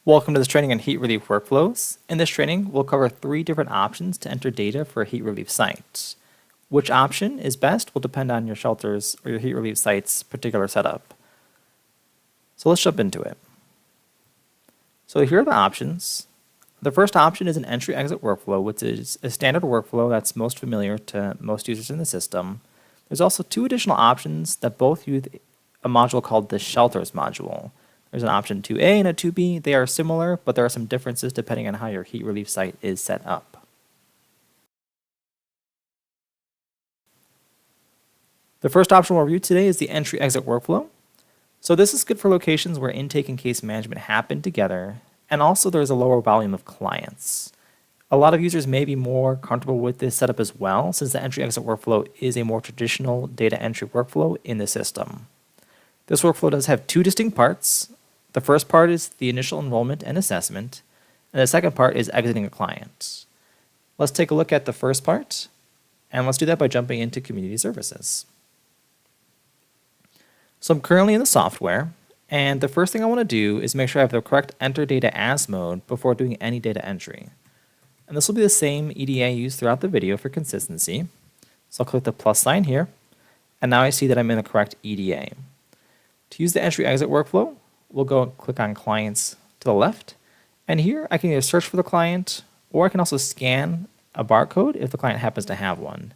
Welcome to this training on heat relief workflows. In this training, we'll cover 3 different options to enter data for a heat relief site. Which option is best will depend on your shelter's or your heat relief site's particular setup. So let's jump into it. So here are the options. The first option is an entry-exit workflow, which is a standard workflow that's most familiar to most users in the system. There's also 2 additional options that both use a module called the shelters module. There's an option 2A and a 2B. They are similar, but there are some differences depending on how your heat relief site is set up. The first option we'll review today is the entry-exit workflow. So this is good for locations where intake and case management happen together, and also there's a lower volume of clients. A lot of users may be more comfortable with this setup as well, since the entry-exit workflow is a more traditional data entry workflow in the system. This workflow does have 2 distinct parts. The first part is the initial enrollment and assessment, and the second part is exiting a client. Let's take a look at the first part, and let's do that by jumping into Community Services. So I'm currently in the software, and the first thing I want to do is make sure I have the correct Enter Data As mode before doing any data entry. And this will be the same EDA used throughout the video for consistency. So I'll click the plus sign here, and now I see that I'm in the correct EDA. To use the entry-exit workflow, we'll go and click on Clients to the left, and here I can either search for the client, or I can also scan a barcode if the client happens to have one.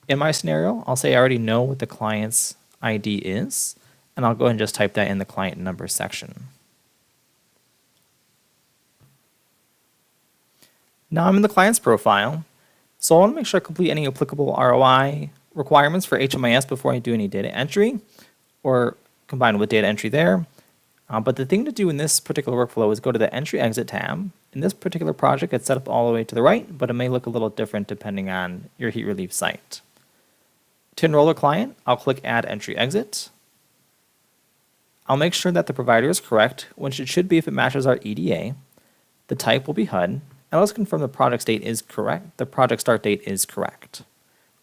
In my scenario, I'll say I already know what the client's ID is, and I'll go ahead and just type that in the client number section. Now I'm in the client's profile, so I want to make sure I complete any applicable ROI requirements for HMIS before I do any data entry, or combine with data entry there. But the thing to do in this particular workflow is go to the Entry-Exit tab. In this particular project, it's set up all the way to the right, but it may look a little different depending on your heat relief site. To enroll a client, I'll click Add Entry-Exit. I'll make sure that the provider is correct, which it should be if it matches our EDA. The type will be HUD, and let's confirm the project date is correct. The project start date is correct.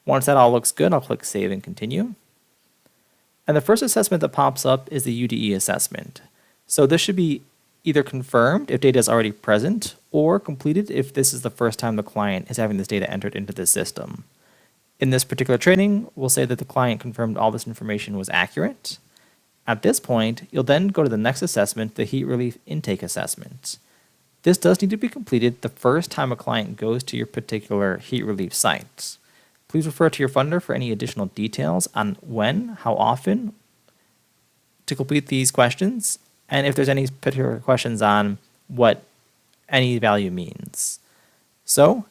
Once that all looks good, I'll click Save and Continue. And the first assessment that pops up is the UDE assessment. So this should be either confirmed if data is already present, or completed if this is the first time the client is having this data entered into the system. In this particular training, we'll say that the client confirmed all this information was accurate. At this point, you'll then go to the next assessment, the heat relief intake assessment. This does need to be completed the first time a client goes to your particular heat relief site. Please refer to your funder for any additional details on when, how often to complete these questions, and if there's any particular questions on what any value means. So,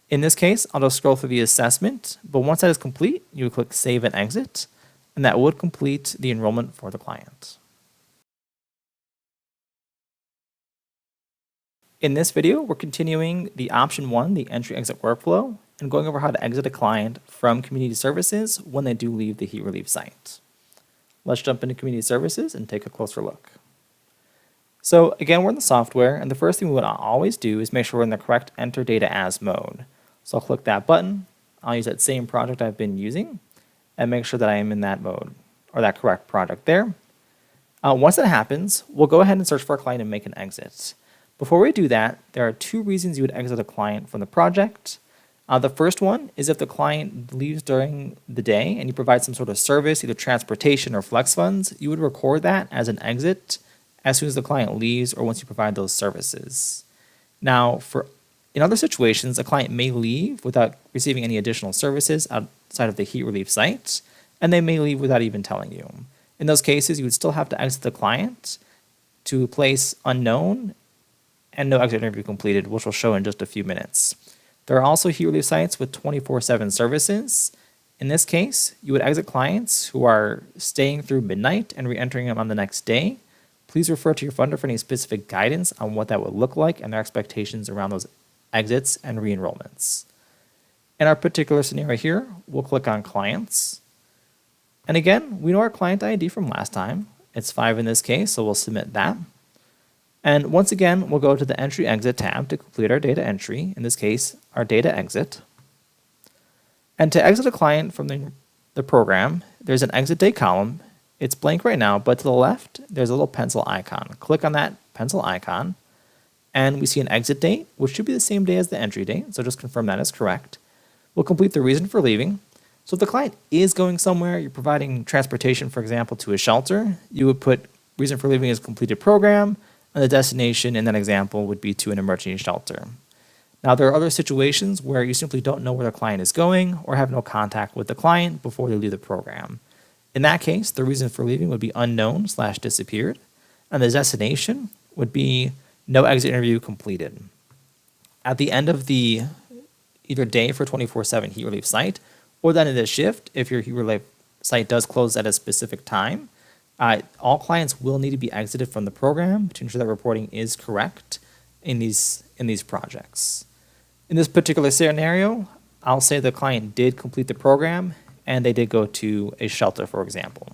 in this case, I'll just scroll through the assessment, but once that is complete, you would click Save and Exit, and that would complete the enrollment for the client. In this video, we're continuing the option 1, the entry-exit workflow, and going over how to exit a client from Community Services when they do leave the heat relief site. Let's jump into Community Services and take a closer look. So again, we're in the software, and the first thing we would always do is make sure we're in the correct Enter Data As mode. So I'll click that button, I'll use that same project I've been using, and make sure that I am in that mode, or that correct project there. Once that happens, we'll go ahead and search for a client and make an exit. Before we do that, there are 2 reasons you would exit a client from the project. The first one is if the client leaves during the day and you provide some sort of service, either transportation or flex funds, you would record that as an exit as soon as the client leaves or once you provide those services. Now, in other situations, a client may leave without receiving any additional services outside of the heat relief site, and they may leave without even telling you. In those cases, you would still have to exit the client to place unknown and no exit interview completed, which we'll show in just a few minutes. There are also heat relief sites with 24/7 services. In this case, you would exit clients who are staying through midnight and re-entering them on the next day. Please refer to your funder for any specific guidance on what that would look like and their expectations around those exits and re-enrollments. In our particular scenario here, we'll click on Clients. And again, we know our client ID from last time. It's 5 in this case, so we'll submit that. And once again, we'll go to the Entry-Exit tab to complete our data entry, in this case, our data exit. And to exit a client from the program, there's an exit date column. It's blank right now, but to the left, there's a little pencil icon. Click on that pencil icon, and we see an exit date, which should be the same day as the entry date, so just confirm that is correct. We'll complete the reason for leaving. So if the client is going somewhere, you're providing transportation, for example, to a shelter, you would put reason for leaving is completed program, and the destination in that example would be to an emergency shelter. Now, there are other situations where you simply don't know where the client is going or have no contact with the client before they leave the program. In that case, the reason for leaving would be unknown/disappeared, and the destination would be no exit interview completed. At the end of the either day for 24/7 heat relief site, or the end of the shift, if your heat relief site does close at a specific time, all clients will need to be exited from the program to ensure that reporting is correct in these projects. In this particular scenario, I'll say the client did complete the program and they did go to a shelter, for example.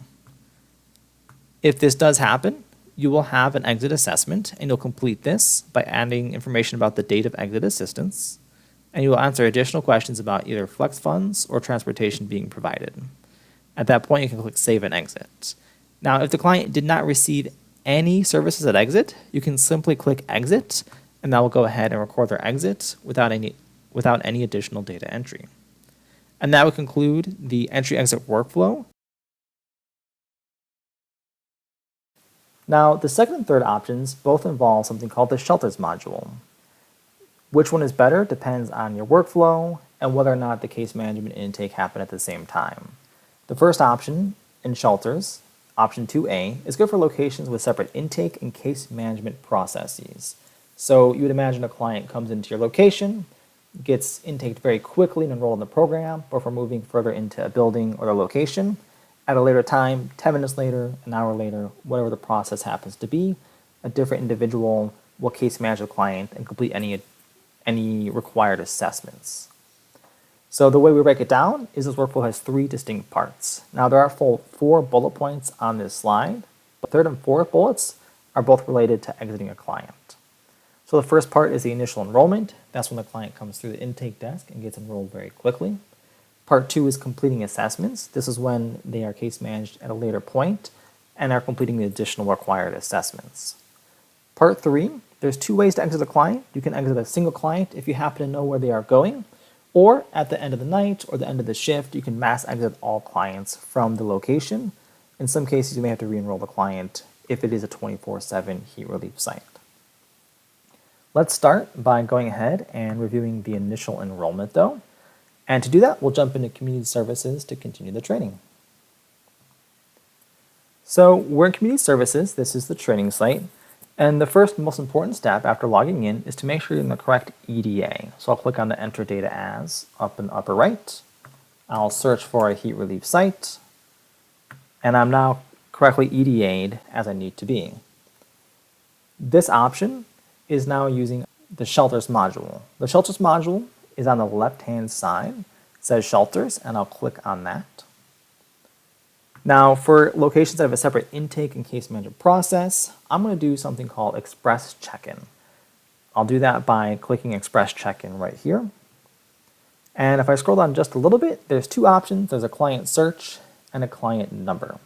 If this does happen, you will have an exit assessment, and you'll complete this by adding information about the date of exit assistance, and you will answer additional questions about either flex funds or transportation being provided. At that point, you can click Save and Exit. Now, if the client did not receive any services at exit, you can simply click Exit, and that will go ahead and record their exit without any additional data entry. And that would conclude the entry-exit workflow. Now, the second and third options both involve something called the shelters module. Which one is better depends on your workflow and whether or not the case management and intake happen at the same time. The first option in shelters, option 2A, is good for locations with separate intake and case management processes. So you would imagine a client comes into your location, gets intaked very quickly and enrolled in the program, but for moving further into a building or a location, at a later time, 10 minutes later, an hour later, whatever the process happens to be, a different individual will case manage the client and complete any required assessments. So the way we break it down is this workflow has 3 distinct parts. Now there are 4 bullet points on this slide, but third and fourth bullets are both related to exiting a client. So the first part is the initial enrollment. That's when the client comes through the intake desk and gets enrolled very quickly. Part 2 is completing assessments. This is when they are case managed at a later point and are completing the additional required assessments. Part 3, there's 2 ways to exit a client. You can exit a single client if you happen to know where they are going, or at the end of the night or the end of the shift, you can mass exit all clients from the location. In some cases, you may have to re-enroll the client if it is a 24/7 heat relief site. Let's start by going ahead and reviewing the initial enrollment though. And to do that, we'll jump into community services to continue the training. So we're in community services. This is the training site. And the first most important step after logging in is to make sure you're in the correct EDA. So I'll click on the Enter Data As up in the upper right. I'll search for a heat relief site. And I'm now correctly EDA'd as I need to be. This option is now using the shelters module. The shelters module is on the left-hand side. It says shelters, and I'll click on that. Now, for locations that have a separate intake and case management process, I'm going to do something called Express Check-in. I'll do that by clicking Express Check-in right here. And if I scroll down just a little bit, there's 2 options. There's a client search and a client number.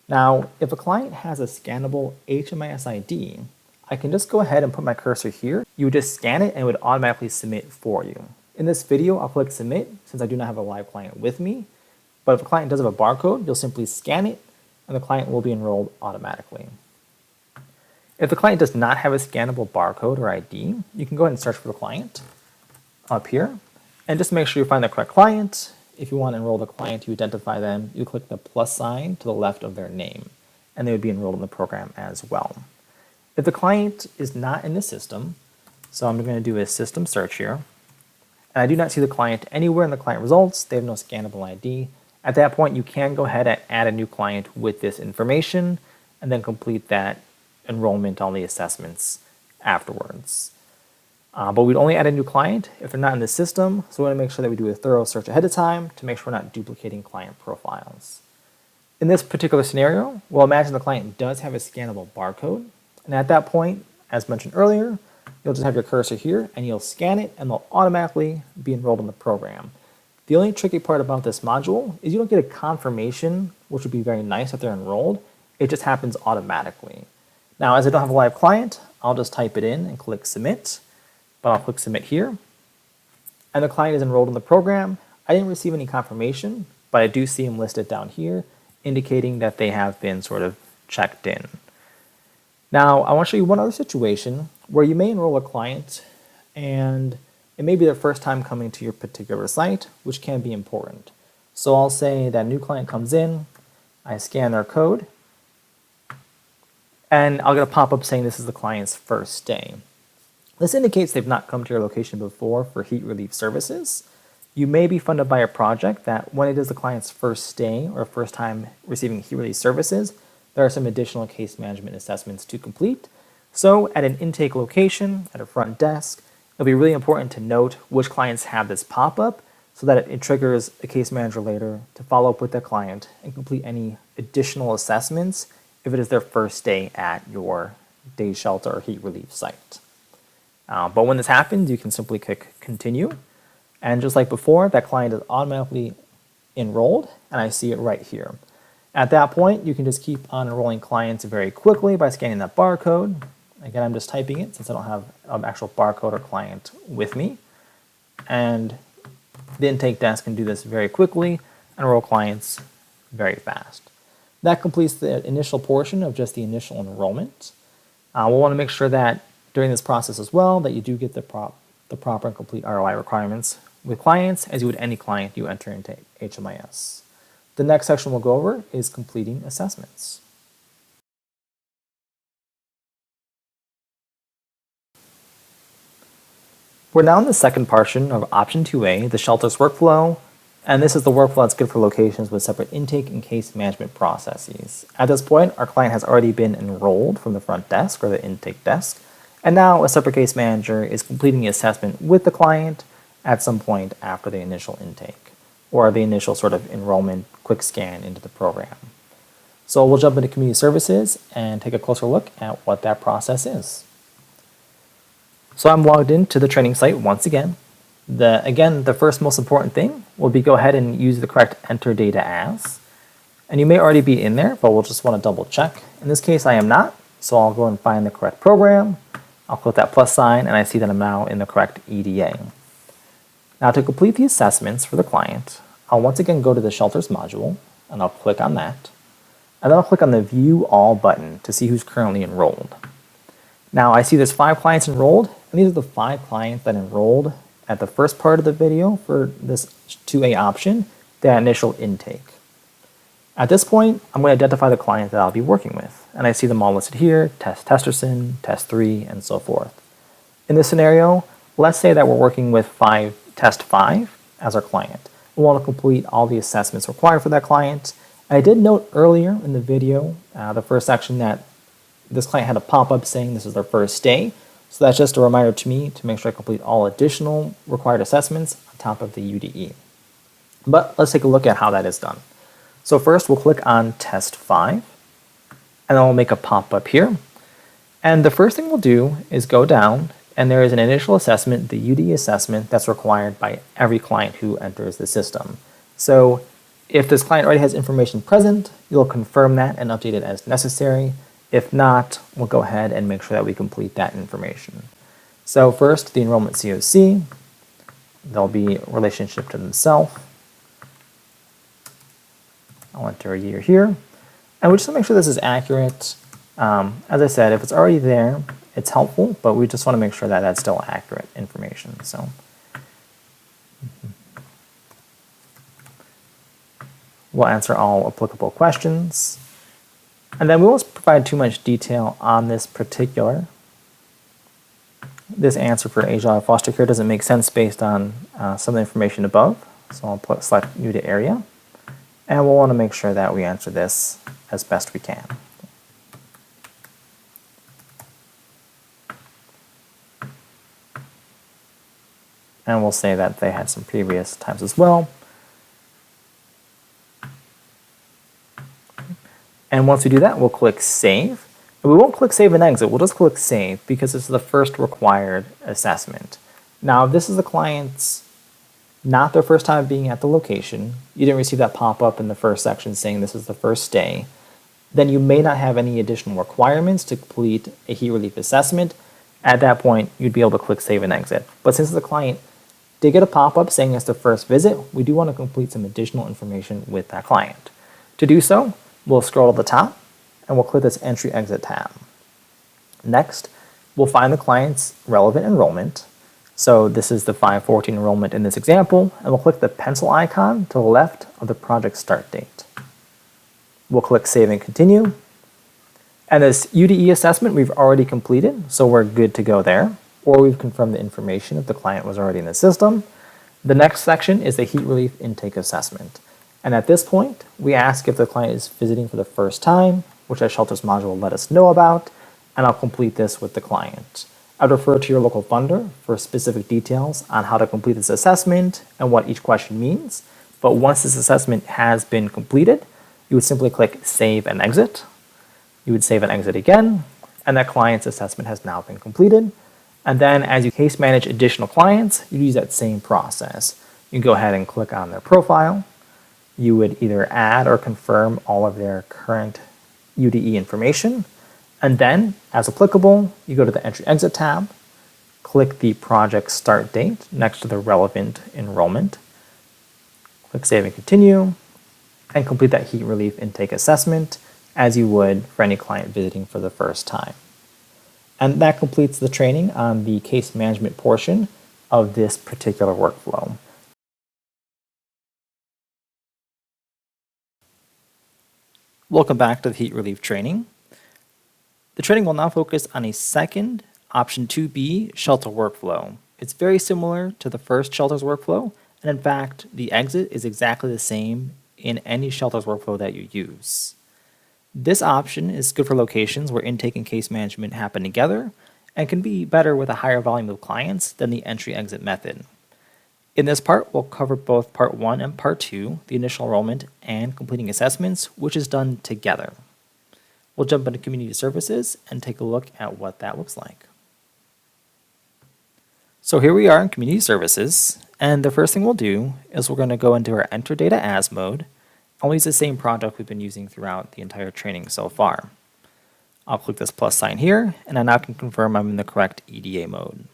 Now, if a client has a scannable HMIS ID, I can just go ahead and put my cursor here. You would just scan it and it would automatically submit for you. In this video, I'll click Submit since I do not have a live client with me. But if a client does have a barcode, you'll simply scan it and the client will be enrolled automatically. If the client does not have a scannable barcode or ID, you can go ahead and search for the client up here and just make sure you find the correct client. If you want to enroll the client, you identify them, you click the plus sign to the left of their name and they would be enrolled in the program as well. If the client is not in the system, so I'm going to do a system search here, and I do not see the client anywhere in the client results, they have no scannable ID, at that point you can go ahead and add a new client with this information and then complete that enrollment on the assessments afterwards. But we'd only add a new client if they're not in the system, so we want to make sure that we do a thorough search ahead of time to make sure we're not duplicating client profiles. In this particular scenario, we'll imagine the client does have a scannable barcode. And at that point, as mentioned earlier, you'll just have your cursor here and you'll scan it and they'll automatically be enrolled in the program. The only tricky part about this module is you don't get a confirmation, which would be very nice that they're enrolled. It just happens automatically. Now, as I don't have a live client, I'll just type it in and click submit, but I'll click submit here. And the client is enrolled in the program. I didn't receive any confirmation, but I do see them listed down here, indicating that they have been sort of checked in. Now, I want to show you one other situation where you may enroll a client and it may be their first time coming to your particular site, which can be important. So I'll say that a new client comes in, I scan their code, and I'll get a pop-up saying this is the client's first day. This indicates they've not come to your location before for heat relief services. You may be funded by a project that when it is the client's first day or first time receiving heat relief services, there are some additional case management assessments to complete. So at an intake location, at a front desk, it'll be really important to note which clients have this pop-up so that it triggers a case manager later to follow up with the client and complete any additional assessments if it is their first day at your day shelter or heat relief site. But when this happens, you can simply click continue. And just like before, that client is automatically enrolled, and I see it right here. At that point, you can just keep on enrolling clients very quickly by scanning that barcode. Again, I'm just typing it since I don't have an actual barcode or client with me. And the intake desk can do this very quickly and enroll clients very fast. That completes the initial portion of just the initial enrollment. We'll want to make sure that during this process as well that you do get the proper and complete ROI requirements with clients as you would any client you enter into HMIS. The next section we'll go over is completing assessments. We're now in the second portion of option 2A, the shelter's workflow, and this is the workflow that's good for locations with separate intake and case management processes. At this point, our client has already been enrolled from the front desk or the intake desk, and now a separate case manager is completing the assessment with the client at some point after the initial intake or the initial sort of enrollment quick scan into the program. So we'll jump into community services and take a closer look at what that process is. So I'm logged into the training site once again. Again, the first most important thing will be go ahead and use the correct enter data as. And you may already be in there, but we'll just want to double check. In this case, I am not, so I'll go and find the correct program. I'll click that plus sign, and I see that I'm now in the correct EDA. Now to complete the assessments for the client, I'll once again go to the shelters module, and I'll click on that. And then I'll click on the View All button to see who's currently enrolled. Now I see there's 5 clients enrolled, and these are the 5 clients that enrolled at the first part of the video for this 2A option, the initial intake. At this point, I'm going to identify the client that I'll be working with, and I see them all listed here, Tess Testerson, Test 3, and so forth. In this scenario, let's say that we're working with Test 5 as our client. We want to complete all the assessments required for that client. I did note earlier in the video, the first section, that this client had a pop-up saying this is their first day. So that's just a reminder to me to make sure I complete all additional required assessments on top of the UDE. But let's take a look at how that is done. So first we'll click on Test 5, and then we'll make a pop-up here. And the first thing we'll do is go down, and there is an initial assessment, the UDE assessment, that's required by every client who enters the system. So if this client already has information present, you'll confirm that and update it as necessary. If not, we'll go ahead and make sure that we complete that information. So first, the enrollment COC, there'll be a relationship to themselves. I'll enter a year here. And we just want to make sure this is accurate. As I said, if it's already there, it's helpful, but we just want to make sure that that's still accurate information. So we'll answer all applicable questions. And then we won't provide too much detail on this answer for Asia foster care doesn't make sense based on some of the information above. So I'll select new to area. And we'll want to make sure that we answer this as best we can. And we'll say that they had some previous times as well. And once we do that, we'll click Save. And we won't click Save and Exit, we'll just click Save because this is the first required assessment. Now, if this is the client's not their first time being at the location, you didn't receive that pop-up in the first section saying this is the first day, then you may not have any additional requirements to complete a heat relief assessment. At that point, you'd be able to click Save and Exit. But since the client did get a pop-up saying it's the first visit, we do want to complete some additional information with that client. To do so, we'll scroll to the top and we'll click this Entry Exit tab. Next, we'll find the client's relevant enrollment. So this is the 514 enrollment in this example, and we'll click the pencil icon to the left of the project start date. We'll click Save and Continue. And this UDE assessment we've already completed, so we're good to go there, or we've confirmed the information if the client was already in the system. The next section is the heat relief intake assessment. And at this point, we ask if the client is visiting for the first time, which our shelters module will let us know about, and I'll complete this with the client. I'd refer to your local funder for specific details on how to complete this assessment and what each question means. But once this assessment has been completed, you would simply click Save and Exit. You would save and exit again, and that client's assessment has now been completed. And then as you case manage additional clients, you use that same process. You can go ahead and click on their profile. You would either add or confirm all of their current UDE information. And then, as applicable, you go to the Entry Exit tab, click the project start date next to the relevant enrollment, click Save and Continue, and complete that heat relief intake assessment as you would for any client visiting for the first time. And that completes the training on the case management portion of this particular workflow. Welcome back to the heat relief training. The training will now focus on a second, option 2B, shelter workflow. It's very similar to the first shelter's workflow, and in fact, the exit is exactly the same in any shelter's workflow that you use. This option is good for locations where intake and case management happen together and can be better with a higher volume of clients than the entry-exit method. In this part, we'll cover both part 1 and part 2, the initial enrollment and completing assessments, which is done together. We'll jump into community services and take a look at what that looks like. So here we are in community services, and the first thing we'll do is we're going to go into our enter data as mode. I'll use the same product we've been using throughout the entire training so far. I'll click this plus sign here, and I now can confirm I'm in the correct EDA mode.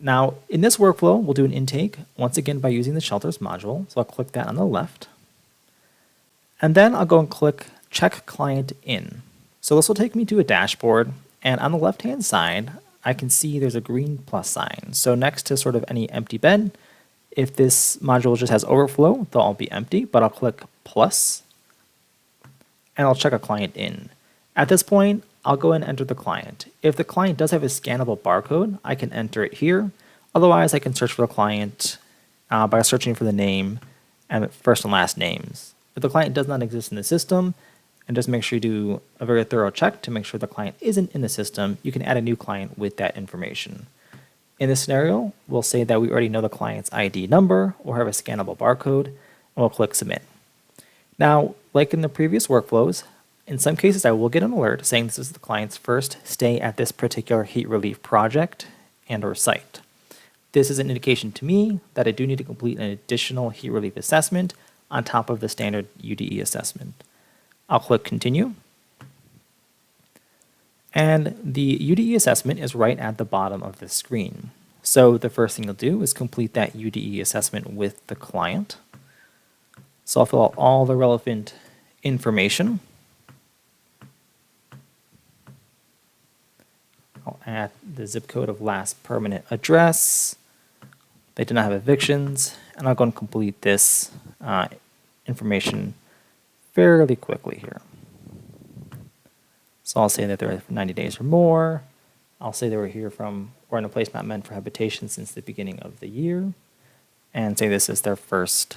Now, in this workflow, we'll do an intake, once again by using the shelters module, so I'll click that on the left. And then I'll go and click Check Client In. So this will take me to a dashboard, and on the left-hand side, I can see there's a green plus sign. So next to sort of any empty bed, if this module just has overflow, they'll all be empty, but I'll click plus, and I'll check a client in. At this point, I'll go and enter the client. If the client does have a scannable barcode, I can enter it here. Otherwise, I can search for the client by searching for the name and first and last names. If the client does not exist in the system, and just make sure you do a very thorough check to make sure the client isn't in the system, you can add a new client with that information. In this scenario, we'll say that we already know the client's ID number or have a scannable barcode, and we'll click Submit. Now, like in the previous workflows, in some cases I will get an alert saying this is the client's first stay at this particular heat relief project and or site. This is an indication to me that I do need to complete an additional heat relief assessment on top of the standard UDE assessment. I'll click Continue. And the UDE assessment is right at the bottom of the screen. So the first thing you'll do is complete that UDE assessment with the client. So I'll fill out all the relevant information. I'll add the zip code of last permanent address. They do not have evictions, and I'll go and complete this information fairly quickly here. So I'll say that they're 90 days or more. I'll say they were here from or in a place not meant for habitation since the beginning of the year, and say this is their first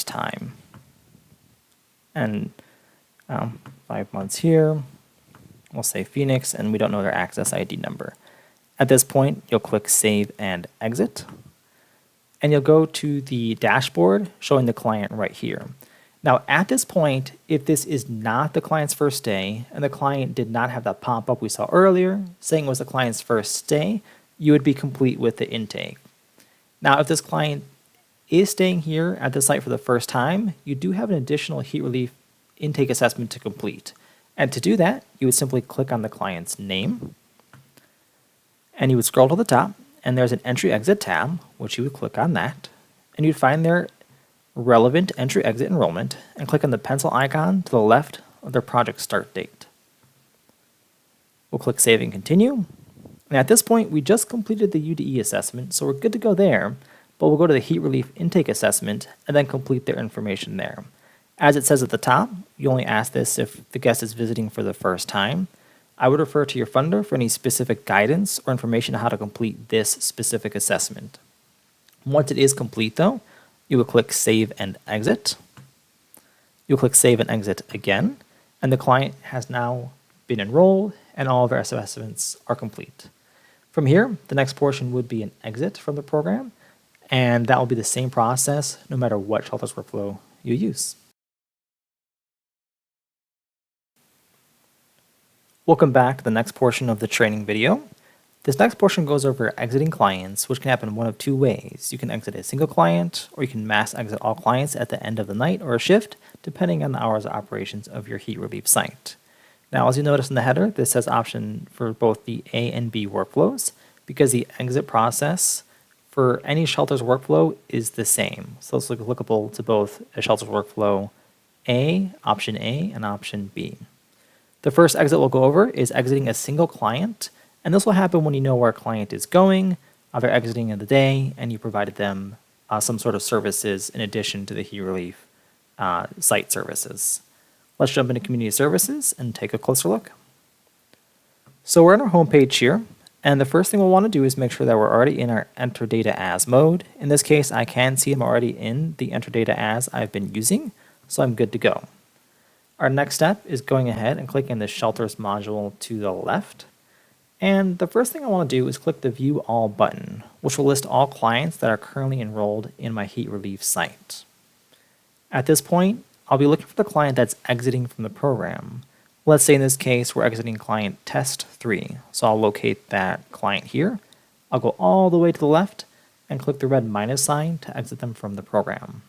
time. And 5 months here. We'll say Phoenix, and we don't know their access ID number. At this point, you'll click Save and Exit, and you'll go to the dashboard showing the client right here. Now, at this point, if this is not the client's first day, and the client did not have that pop-up we saw earlier saying it was the client's first stay, you would be complete with the intake. Now, if this client is staying here at the site for the first time, you do have an additional heat relief intake assessment to complete. And to do that, you would simply click on the client's name, and you would scroll to the top, and there's an entry-exit tab, which you would click on that, and you'd find their relevant entry-exit enrollment, and click on the pencil icon to the left of their project start date. We'll click Save and Continue. And at this point, we just completed the UDE assessment, so we're good to go there, but we'll go to the heat relief intake assessment and then complete their information there. As it says at the top, you only ask this if the guest is visiting for the first time. I would refer to your funder for any specific guidance or information on how to complete this specific assessment. Once it is complete though, you will click Save and Exit. You'll click Save and Exit again, and the client has now been enrolled and all of our assessments are complete. From here, the next portion would be an exit from the program, and that will be the same process no matter what Shelters workflow you use. Welcome back to the next portion of the training video. This next portion goes over exiting clients, which can happen one of two ways. You can exit a single client, or you can mass exit all clients at the end of the night or a shift, depending on the hours of operations of your heat relief site. Now, as you notice in the header, this says option for both the A and B workflows, because the exit process for any Shelters workflow is the same. So it's applicable to both a Shelters workflow A, option A, and option B. The first exit we'll go over is exiting a single client, and this will happen when you know where a client is going, they're exiting in the day, and you provided them some sort of services in addition to the heat relief site services. Let's jump into community services and take a closer look. So we're on our home page here, and the first thing we'll want to do is make sure that we're already in our enter data as mode. In this case, I can see I'm already in the enter data as I've been using, so I'm good to go. Our next step is going ahead and clicking the Shelters module to the left. And the first thing I want to do is click the View All button, which will list all clients that are currently enrolled in my heat relief site. At this point, I'll be looking for the client that's exiting from the program. Let's say in this case, we're exiting client test 3. So I'll locate that client here. I'll go all the way to the left and click the red minus sign to exit them from the program.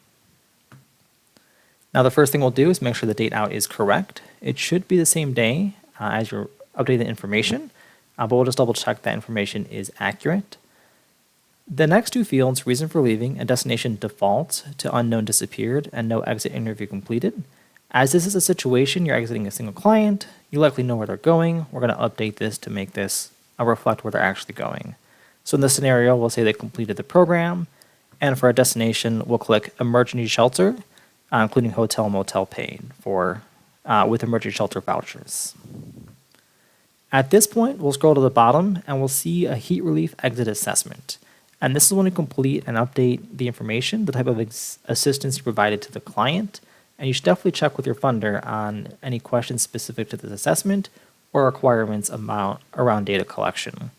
Now the first thing we'll do is make sure the date out is correct. It should be the same day as your updated information, but we'll just double check that information is accurate. The next two fields, reason for leaving and destination, default to unknown disappeared and no exit interview completed. As this is a situation you're exiting a single client, you likely know where they're going. We're going to update this to make this reflect where they're actually going. So in this scenario, we'll say they completed the program, and for our destination, we'll click emergency shelter, including hotel and motel paid for with emergency shelter vouchers. At this point, we'll scroll to the bottom and we'll see a heat relief exit assessment. And this is when you complete and update the information, the type of assistance you provided to the client. And you should definitely check with your funder on any questions specific to this assessment or requirements around data collection.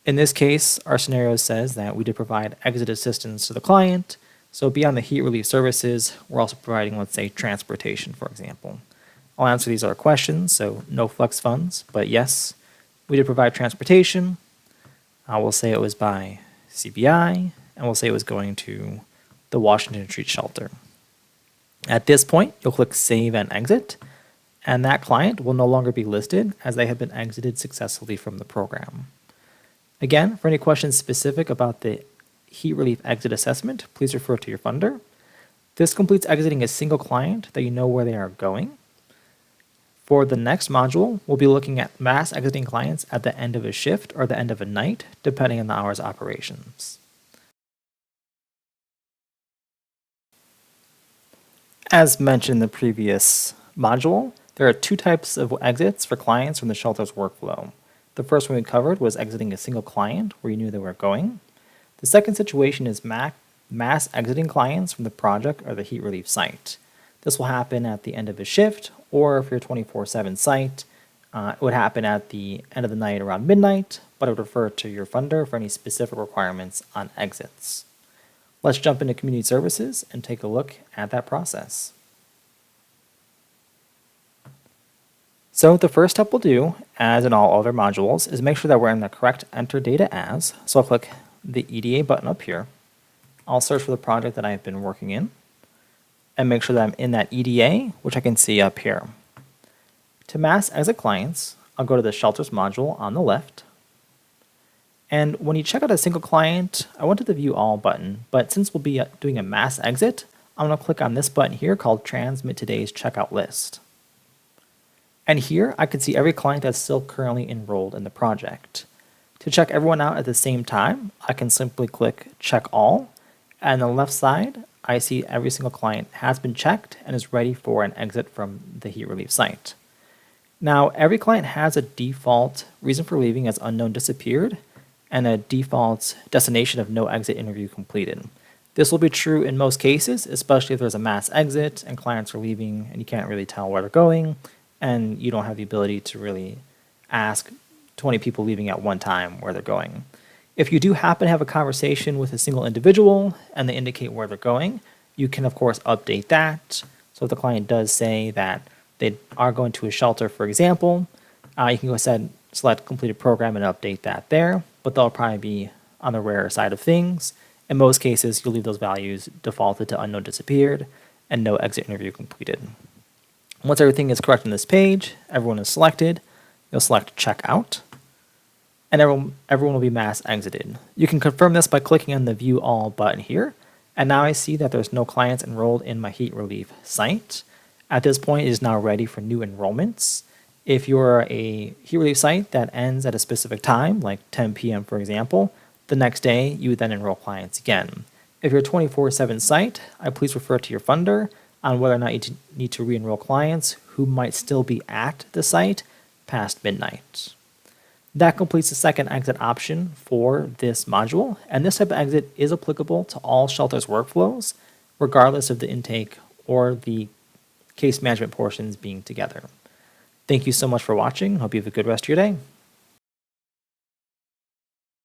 In this case, our scenario says that we did provide exit assistance to the client. So beyond the heat relief services, we're also providing, let's say, transportation, for example. I'll answer these other questions, so no flex funds, but yes, we did provide transportation. I will say it was by CBI, and we'll say it was going to the Washington Street Shelter. At this point, you'll click Save and Exit, and that client will no longer be listed as they have been exited successfully from the program. Again, for any questions specific about the heat relief exit assessment, please refer to your funder. This completes exiting a single client that you know where they are going. For the next module, we'll be looking at mass exiting clients at the end of a shift or the end of a night, depending on the hours of operations. As mentioned in the previous module, there are two types of exits for clients from the Shelters workflow. The first one we covered was exiting a single client where you knew they were going. The second situation is mass exiting clients from the project or the heat relief site. This will happen at the end of a shift, or if you're a 24/7 site, it would happen at the end of the night around midnight, but I would refer to your funder for any specific requirements on exits. Let's jump into community services and take a look at that process. So the first step we'll do, as in all other modules, is make sure that we're in the correct enter data as. So I'll click the EDA button up here. I'll search for the project that I've been working in. and make sure that I'm in that EDA, which I can see up here. To mass exit clients, I'll go to the shelters module on the left. And when you check out a single client, I went to the View All button, but since we'll be doing a mass exit, I'm going to click on this button here called Transmit Today's Checkout List. And here I can see every client that's still currently enrolled in the project. To check everyone out at the same time, I can simply click Check All, and on the left side, I see every single client has been checked and is ready for an exit from the heat relief site. Now, every client has a default reason for leaving as unknown disappeared, and a default destination of no exit interview completed. This will be true in most cases, especially if there's a mass exit and clients are leaving and you can't really tell where they're going, and you don't have the ability to really ask 20 people leaving at one time where they're going. If you do happen to have a conversation with a single individual and they indicate where they're going, you can of course update that. So if the client does say that they are going to a shelter, for example, you can go ahead and select completed program and update that there, but they'll probably be on the rare side of things. In most cases, you'll leave those values defaulted to unknown disappeared and no exit interview completed. Once everything is correct on this page, everyone is selected, you'll select check out, and everyone will be mass exited. You can confirm this by clicking on the View All button here, and now I see that there's no clients enrolled in my heat relief site. At this point, it is now ready for new enrollments. If you're a heat relief site that ends at a specific time, like 10 p.m. for example, the next day you would then enroll clients again. If you're a 24/7 site, I please refer to your funder on whether or not you need to re-enroll clients who might still be at the site past midnight. That completes the second exit option for this module, and this type of exit is applicable to all shelters workflows, regardless of the intake or the case management portions being together. Thank you so much for watching. Hope you have a good rest of your day.